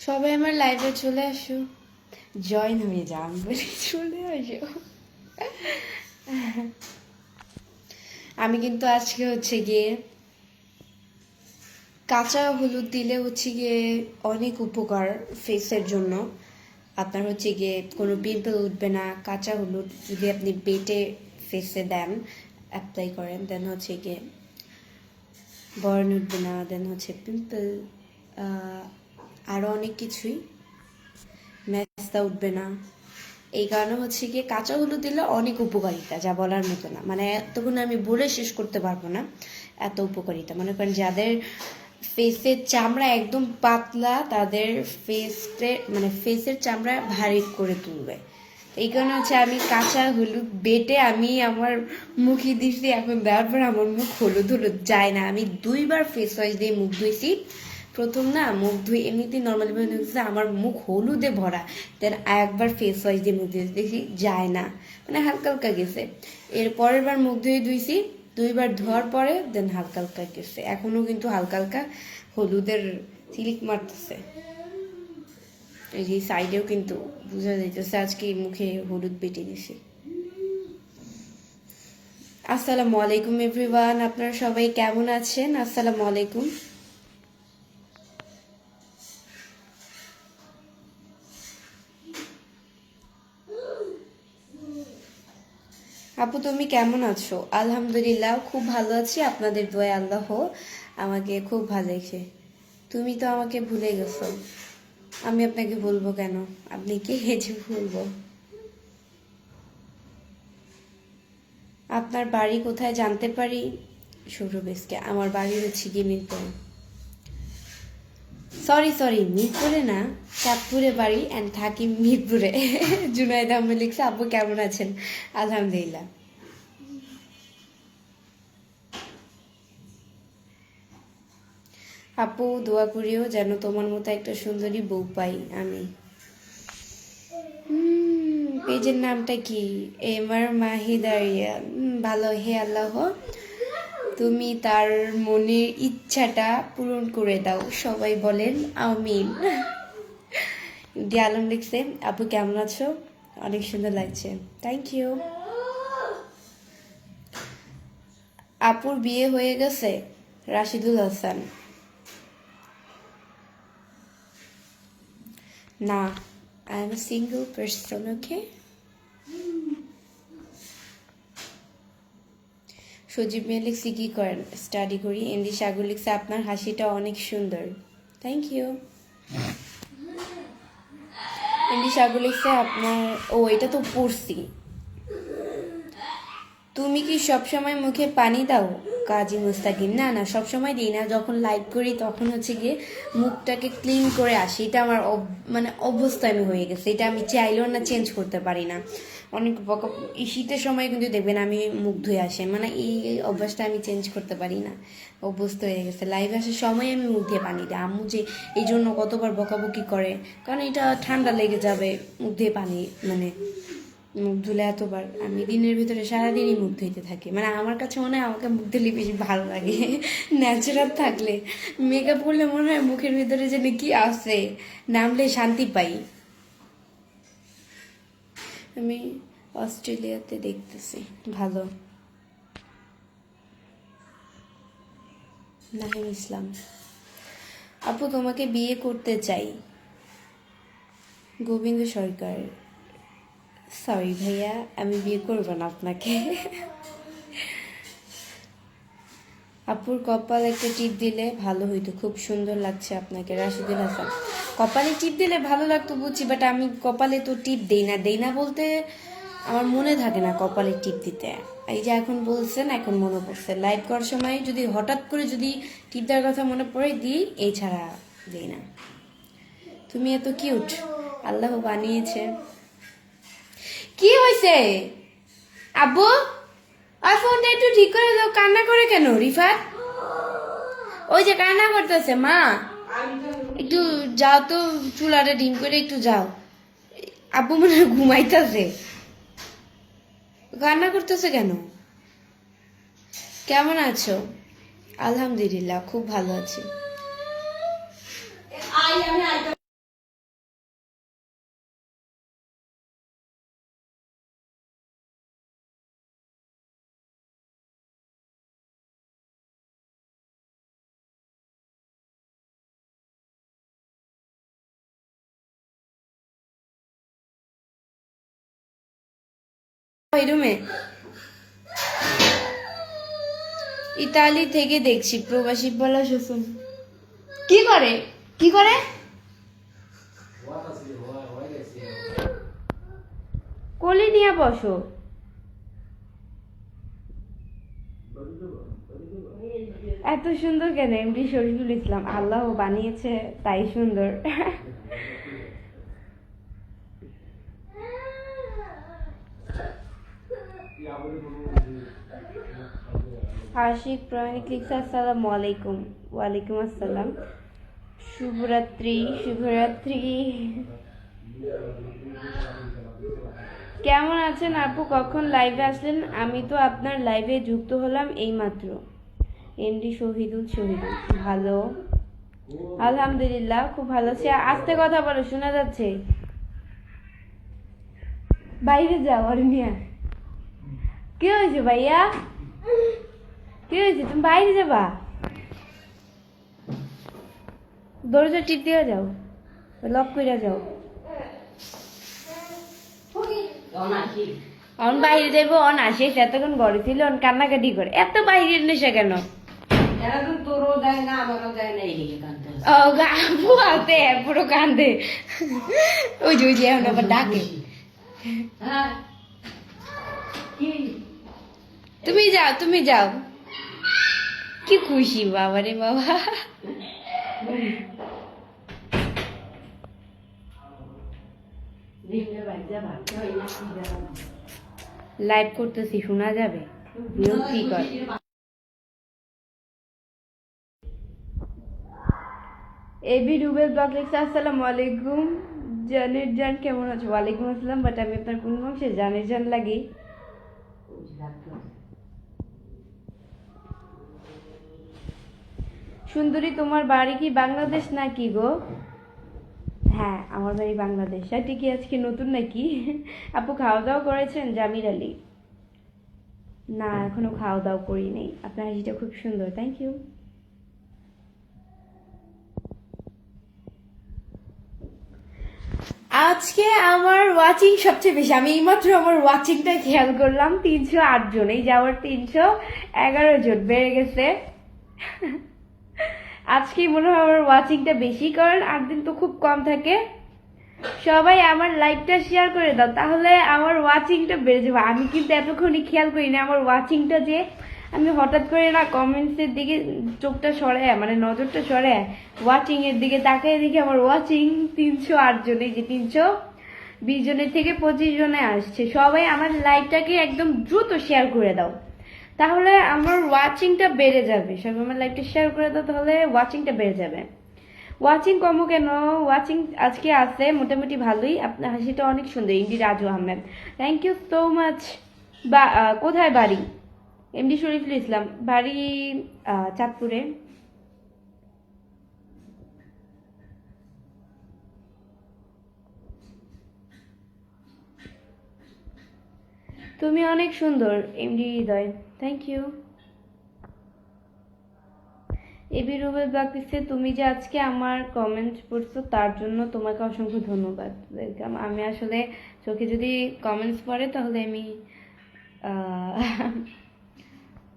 সবাই আমার লাইভে চলে আসো, জয়েন হয়ে যাও, আমি বলি চলে আসো। আমি কিন্তু আজকে হচ্ছে গিয়ে কাঁচা হলুদ দিলে হচ্ছে গিয়ে অনেক উপকার ফেসের জন্য। আপনার হচ্ছে গিয়ে কোনো পিম্পল উঠবে না। কাঁচা হলুদ যদি আপনি বেটে ফেসে দেন, অ্যাপ্লাই করেন, দেন হচ্ছে গিয়ে বর্ণ উঠবে না, দেন হচ্ছে পিম্পল, আরও অনেক কিছুই, মেস্তা উঠবে না। এই কারণে হচ্ছে গিয়ে কাঁচা হলুদ দিলে অনেক উপকারিতা, যা বলার মতো না। মানে এতক্ষণ আমি বলে শেষ করতে পারবো না, এত উপকারিতা। মনে করেন যাদের ফেসের চামড়া একদম পাতলা, তাদের ফেসের চামড়া ভারী করে তুলবে। এই কারণে হচ্ছে আমি কাঁচা হলুদ বেটে আমি আমার মুখে দিছি। এখন দেওয়ার পর আমার মুখ হলুদ হলুদ যায় না। আমি 2বার ফেস ওয়াশ দিয়ে মুখ ধুইছি। প্রথম না মুখ ধুই এমনিতেই নর্মালি ধুইছি, আমার মুখ হলুদে ভরা। দেন একবার ফেস ওয়াশ দিয়ে মুখ ধুয়েছি, দেখি যায় না, মানে হালকা হালকা গেছে। এর পরের বার মুখ ধুইছি, 2বার ধোয়ার পরে দেন হালকা হালকা গেছে। এখনো কিন্তু হালকা হালকা হলুদের সিলিক মারতেছে। এই যে সাইডেও কিন্তু বোঝা যাইতেছে আজকে মুখে হলুদ বেটে দিছি। আসসালামু আলাইকুম এভরিওয়ান, আপনারা সবাই কেমন আছেন? আসসালামু আলাইকুম। আপু তুমি কেমন আছো? আলহামদুলিল্লাহ খুব ভালো আছি, আপনাদের দোয়ায় আল্লাহ আমাকে খুব ভালো রেখে। তুমি তো আমাকে ভুলে গেছো, আমি আপনাকে ভুলবো কেন? আপনি কে যে ভুলবো? আপনার বাড়ি কোথায় জানতে পারি? সৌরভেসকে আমার বাড়ি হচ্ছে গিয়ে মিরপুরে। সরি মিরপুরে না, চাঁদপুরে বাড়ি অ্যান্ড থাকি মিরপুরে। জুনাইদ আহমেদ লিখছে আপু কেমন আছেন? আলহামদুলিল্লাহ। আপু দোয়া করিও যেন তোমার মতো একটা সুন্দরী বউ পাই আমি। পেজের নামটা কি? এমআর মাহিদারিয়া। ভালো, হে আল্লাহ তুমি তার মনের ইচ্ছাটা পূরণ করে দাও, সবাই বলেন আমিন। আলম লিখছে আপু কেমন আছো? অনেক সুন্দর লাগছে, থ্যাংক ইউ। আপুর বিয়ে হয়ে গেছে? রাশিদুল হাসান। না, আই এম সিঙ্গল পার্সন, ওকে। সজীব মিয়া লিখছি কি করেন? স্টাডি করি। এন্ডি সাগর লিখছে আপনার হাসিটা অনেক সুন্দর, থ্যাংক ইউ। এন্ডি সাগর লিখছে আপনার, ও এটা তো পড়ছি। তুমি কি সবসময় মুখে পানি দাও? কাজী মুস্তাকিম না না, সবসময় দিই না। যখন লাইভ করি তখন হচ্ছে গিয়ে মুখটাকে ক্লিন করে আসি, এটা আমার মানে অভ্যস্ত আমি হয়ে গেছে। এটা আমি চাইলেও না চেঞ্জ করতে পারি না। অনেক এই শীতের সময় কিন্তু দেখবেন আমি মুখ ধুয়ে আসি, মানে এই অভ্যাসটা আমি চেঞ্জ করতে পারি না, অভ্যস্ত হয়ে গেছে। লাইভে আসার সময় আমি মুখ দিয়ে পানি দিই। আম্মু যে এই জন্য কতবার বকাবকি করে, কারণ এটা ঠান্ডা লেগে যাবে মুখ দিয়ে পানি, মানে মুখ ধুলে এতবার। আমি দিনের ভিতরে সারাদিনই মুখ ধুইতে থাকি, মানে আমার কাছে মনে হয় আমাকে মুখ ধুলে বেশি ভালো লাগে। ন্যাচারাল থাকলে, মেকআপ করলে মনে হয় মুখের ভিতরে যেন কি আছে, নামলে শান্তি পাই। আমি অস্ট্রেলিয়াতে দেখতেছি, ভালো। নাহিম ইসলাম আপু তোমাকে বিয়ে করতে চাই। গোবিন্দ সরকার সরি ভাইয়া, আমি বিয়ে করব না আপনাকে। আপুর কপাল একটা টিপ দিলে ভালো হইতো, খুব সুন্দর লাগছে আপনাকে। রাশিদুল হাসান কপালে টিপ দিলে ভালো লাগতো বুঝছি, বাট আমি কপালে তো টিপ দেই না বলতে আমার মনে থাকে না কপালে টিপ দিতে। এই যে এখন বলছেন, এখন মনে পড়ছে। লাইভ করার সময় যদি হঠাৎ করে যদি টিপ দেওয়ার কথা মনে পড়ে দিই, এছাড়া দিই না। তুমি এত কিউট, আল্লাহ বানিয়েছে। কি হয়েছে আব্বু? আর ফোনটা একটু ঠিক করে দাও, কান্না করে কেন রিফাত? ওই যে কান্না করতেছে মা, একটু যাও তো, চুলাটা ডিম করে একটু যাও। আব্বু মনে হয় ঘুমাইতেছে, কান্না করতেছে কেন? কেমন আছো? আলহামদুলিল্লাহ খুব ভালো আছি। ওই রুমে ইতালি থেকে দেখছি প্রবাসী বলা শুশুন কি করে কি করে কোলে নিয়ে বসো এত সুন্দর কেন এমডি শরীফুল ইসলাম আল্লাহ বানিয়েছে তাই সুন্দর আশিক প্রমাণিক লিখছে আসসালামু আলাইকুম ওয়ালাইকুম আসসালাম শুভরাত্রি শুভরাত্রি কেমন আছেন আপু কখন লাইভে আসলেন আমি তো আপনার লাইভে যুক্ত হলাম এইমাত্র এমডি শহীদুল ভালো আলহামদুলিল্লাহ খুব ভালো আছি আস্তে কথা বলো শোনা যাচ্ছে বাইরে যাও আর মিয়া কি হয়েছে ভাইয়া কি হয়েছে তুমি বাইরে যাবা দরজা টিপ দিয়ে যাও লক করে যাও অন বাইরে যাবো অন আসে এতক্ষণ ঘরে ছিল অন কান্নাকাটি করে এত বাইরে নেশা কেন পুরো কান্দে ওই যে এখন আবার ডাকে তুমি যাও কি খুশি বাবা রে বাবা লাইভ করতেছি শোনা যাবে বিরক্তিকর এবি রুবেল ব্লগ লিখছে আসসালামু আলাইকুম জানের জান কেমন আছো ওয়ালাইকুম আসসালাম বাট আমি আপনার কোন বংশে জানের জান লাগি সুন্দরী তোমার বাড়ি কি বাংলাদেশ নাকি গো হ্যাঁ আমার বাড়ি বাংলাদেশ সেটি কি আজকে নতুন নাকি আপু খাওয়া দাওয়া করেছেন জামির আলী না এখনো খাওয়া দাওয়া করি নাই আপনার হাসিটা খুব সুন্দর থ্যাংক ইউ আজকে আমার ওয়াচিং সবচেয়ে বেশি আমি এইমাত্র আমার ওয়াচিংটা খেয়াল করলাম 308 জন এই যাওয়ার 311 জন বেড়ে গেছে আজকে মনে হয় আমার ওয়াচিংটা বেশি কারণ 8 দিন তো খুব কম থাকে সবাই আমার লাইভটা শেয়ার করে দাও তাহলে আমার ওয়াচিংটা বেড়ে যাবে আমি কিন্তু এতক্ষণই খেয়াল করি না আমার ওয়াচিংটা যে আমি হঠাৎ করে না কমেন্টসের দিকে চোখটা সরায় মানে নজরটা সরায় ওয়াচিং এর দিকে তাকায় দেখি আমার ওয়াচিং 308 জনে যে 320 জনের থেকে 25 জনে আসছে সবাই আমার লাইভটাকে একদম দ্রুত শেয়ার করে দাও তাহলে আমার ওয়াচিংটা বেড়ে যাবে সবাই আমার লাইভটা শেয়ার করে দাও তাহলে ওয়াচিংটা বেড়ে যাবে ওয়াচিং কমো কেন ওয়াচিং আজকে আছে মোটামুটি ভালোই আপনার হাসিটা অনেক সুন্দর MD Raju Ahmed thank you so much বা কোথায় বাড়ি এমডি শরীফুল ইসলাম বাড়ি চাঁদপুরে তুমি অনেক সুন্দর MD Hridoy thank you AB Rubel blog দিচ্ছে তুমি যে আজকে আমার কমেন্ট পড়ছো তার জন্য তোমাকে অসংখ্য ধন্যবাদ ওয়েলকাম আমি আসলে চোখে যদি কমেন্টস পড়ে তাহলে আমি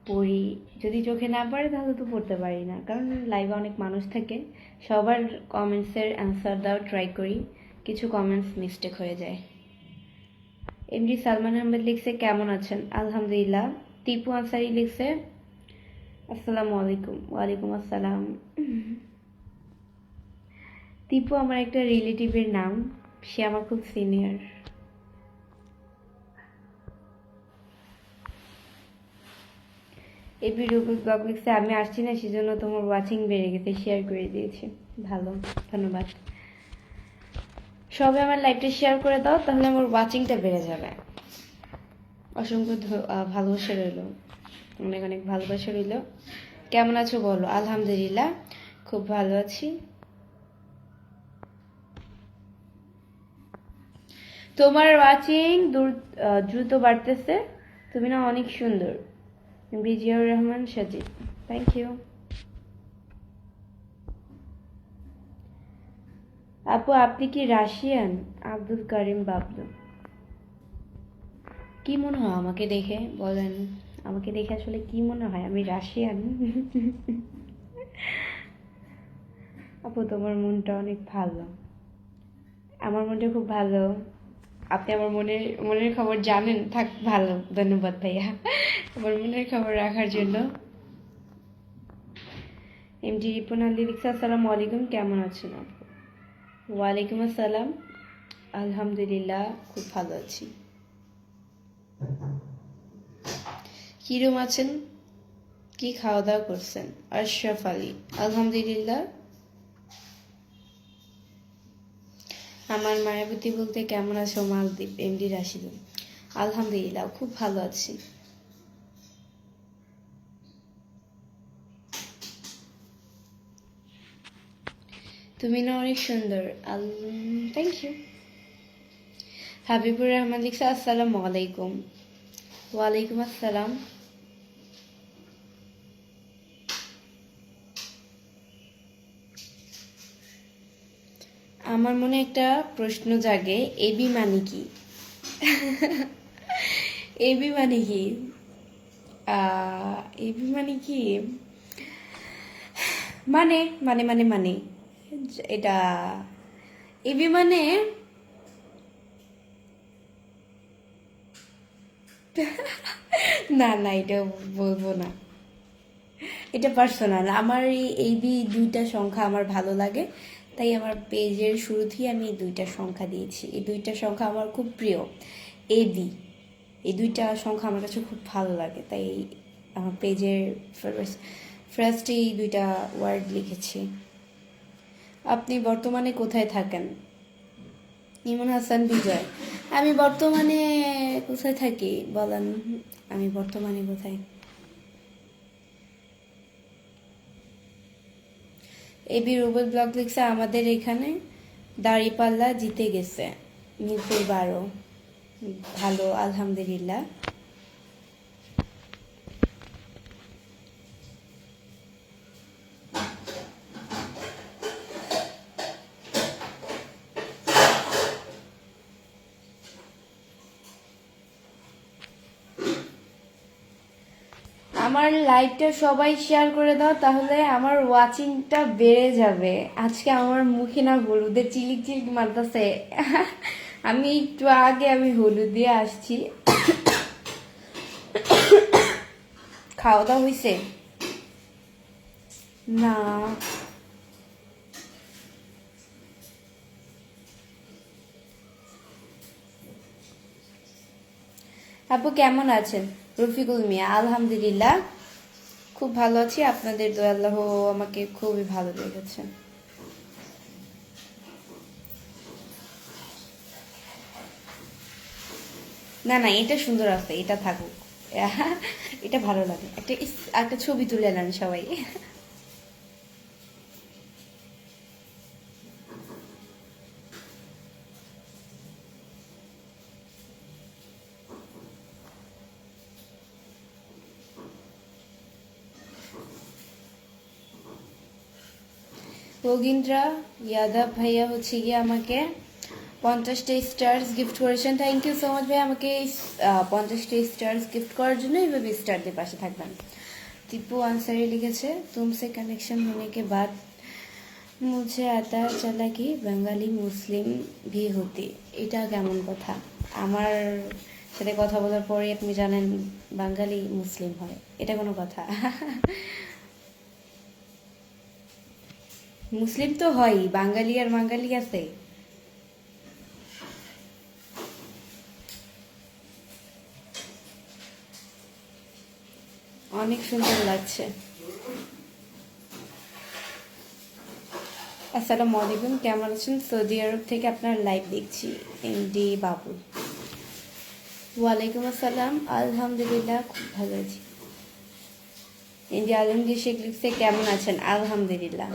পড়ি যদি চোখে না পড়ে তাহলে তো পড়তে পারি না কারণ লাইভে অনেক মানুষ থাকে সবার কমেন্টসের অ্যান্সার দেওয়ার ট্রাই করি কিছু কমেন্টস মিস্টেক হয়ে যায় এমডি সালমান আহমেদ লিখছে কেমন আছেন আলহামদুলিল্লাহ টিপু আনসারি লিখছে আসসালামু আলাইকুম ওয়ালাইকুম আসসালাম টিপু আমার একটা রিলেটিভের নাম সে আমার খুব সিনিয়র এবি রুবেল ব্লগ লিখছে আমি আসছি না সেজন্য তোমার ওয়াচিং বেড়ে গেছে শেয়ার করে দিয়েছি ভালো ধন্যবাদ সবাই আমার লাইভটা শেয়ার করে দাও তাহলে আমার ওয়াচিংটা বেড়ে যাবে অসংখ্য ভালোবাসা রইল অনেক অনেক ভালোবাসা রইল কেমন আছো বলো আলহামদুলিল্লাহ খুব ভালো আছি তোমার ওয়াচিং দ্রুত বাড়তেছে তুমি না অনেক সুন্দর বিজিয়ার রহমান সাজিদ থ্যাংক ইউ আপু আপনি কি রাশিয়ান আব্দুল করিম বাবলু কি মনে হয় আমাকে দেখে বলেন? আমাকে দেখে আসলে কি মনে হয়? আমি রাশিয়ান? আপু তোমার মনটা অনেক ভালো। আমার মনটা খুব ভালো। আপনি আমার মনের খবর জানেন, থাক ভালো, ধন্যবাদ ভাইয়া আমার মনের খবর রাখার জন্য। এমডি রিপন আলী লিখছে আসসালামু আলাইকুম, কেমন আছেন আপু? ওয়ালাইকুম আসসালাম, আলহামদুলিল্লাহ খুব ভালো আছি। কিরম আছেন? কি খাওয়া দাওয়া করছেন? আশরাফ আলী, আলহামদুলিল্লাহ। আমার মায়াবতী বলতে কেমন আছো মালদ্বীপ, এমডি রাশিদুল, আলহামদুলিল্লাহ খুব ভালো আছি। তুমি না অনেক সুন্দর। Thank you. হাবিবুর রহমান লিখছে আসসালামু আলাইকুম। ওয়ালাইকুম আসসালাম। আমার মনে একটা প্রশ্ন জাগে, এবি মানে কি? এবি মানে কি? এবি মানে কি? মানে মানে মানে মানে এটা এবি মানে না না, এটা বলবো না, এটা পার্সোনাল। আমার এই দুইটা সংখ্যা আমার ভালো লাগে, তাই আমার পেজের শুরুতেই আমি এই দুইটা সংখ্যা দিয়েছি। এই দুইটা সংখ্যা আমার খুব প্রিয়। এবি, এই দুইটা সংখ্যা আমার কাছে খুব ভালো লাগে, তাই আমার পেজের ফার্স্টে এই দুইটা ওয়ার্ড লিখেছি। আপনি বর্তমানে কোথায় থাকেন? ইমন হাসান বিজয়। আমি বর্তমানে কোথায় থাকি বলেন? আমি বর্তমানে কোথায়? এবি রুবেল ব্লগ লিখছে আমাদের এখানে দাঁড়িপাল্লা জিতে গেছে মিরপুর 12। ভালো, আলহামদুলিল্লাহ। আমার লাইভটা সবাই শেয়ার করে দাও, তাহলে আমার ওয়াচিংটা বেড়ে যাবে। আজকে আমার মুখে না হলুদের চিলিক চিলিক মারতেছে। আমি একটু আগে আমি হলুদ দিয়ে আসছি। খাওয়া দাওয়া হয়েছে? না। আপু কেমন আছেন? রফিকুল মিয়া, আলহামদুলিল্লাহ খুব ভালো আছি, আপনাদের দোয়া, আল্লাহ আমাকে খুবই ভালো লেগেছে। না না, এটা সুন্দর আছে, এটা থাকুক। এটা ভালো লাগে। একটা ছবি তুলে নেন সবাই। রবীন্দ্রা ইয়াদব ভাইয়া হচ্ছে গিয়ে আমাকে 50টা স্টার্স গিফট করেছেন। থ্যাংক ইউ সো মাচ ভাই, আমাকে 50টা স্টার্স গিফট করার জন্য। এইভাবে স্টার দিয়ে পাশে থাকবেন। টিপু আনসারি লিখেছে तुमसे कनेक्शन होने के बाद मुझे आता चला कि বাঙালি মুসলিম भी होती। এটা কেমন কথা? আমার সাথে কথা বলার পরে আপনি জানেন বাঙালি মুসলিম হয়? এটা কোনো কথা? মুসলিম তো হয়, বাঙালি আর বাঙালি আছে। অনেক সুন্দর লাগছে। আসসালামু আলাইকুম, কেমন আছেন? সৌদি আরব থেকে আপনার লাইভ দেখছি, এমডি বাবু। ওয়ালাইকুম আসসালাম, আলহামদুলিল্লাহ খুব ভালো আছি। এমডি আলমগীর শেখ লিখছে কেমন আছেন? আলহামদুলিল্লাহ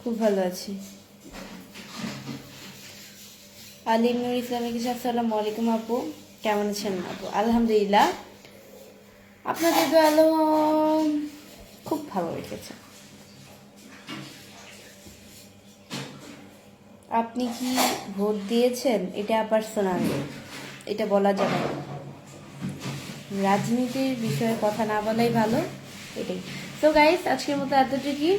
খুব ভালো আছি। আলিম নুর ইসলাম লিখেছে আসসালামু আলাইকুম আপু, কেমন আছেন আপু? আলহামদুলিল্লাহ, আপনাদের দয়ালু খুব ভালো রেখেছে। আপনি কি ভোট দিয়েছেন এটা পার্সোনাল, এটা বলা যাবে না। রাজনীতির বিষয়ে কথা না বলাই ভালো, এটাই। সো গাইস, আজকের মতো এতটুকুই।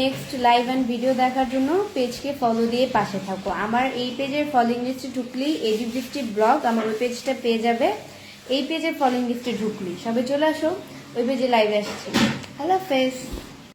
নেক্সট লাইভ অ্যান্ড ভিডিও দেখার জন্য পেজকে ফলো দিয়ে পাশে থাকো। আমার এই পেজের ফলোইং লিস্টে ঢুকলেই এডি50 ব্লগ আমার ওই পেজটা পেয়ে যাবে। এই পেজের ফলোইং লিস্টে ঢুকলেই সবে চলে আসো, ওই পেজে লাইভে আসছি। Hello face.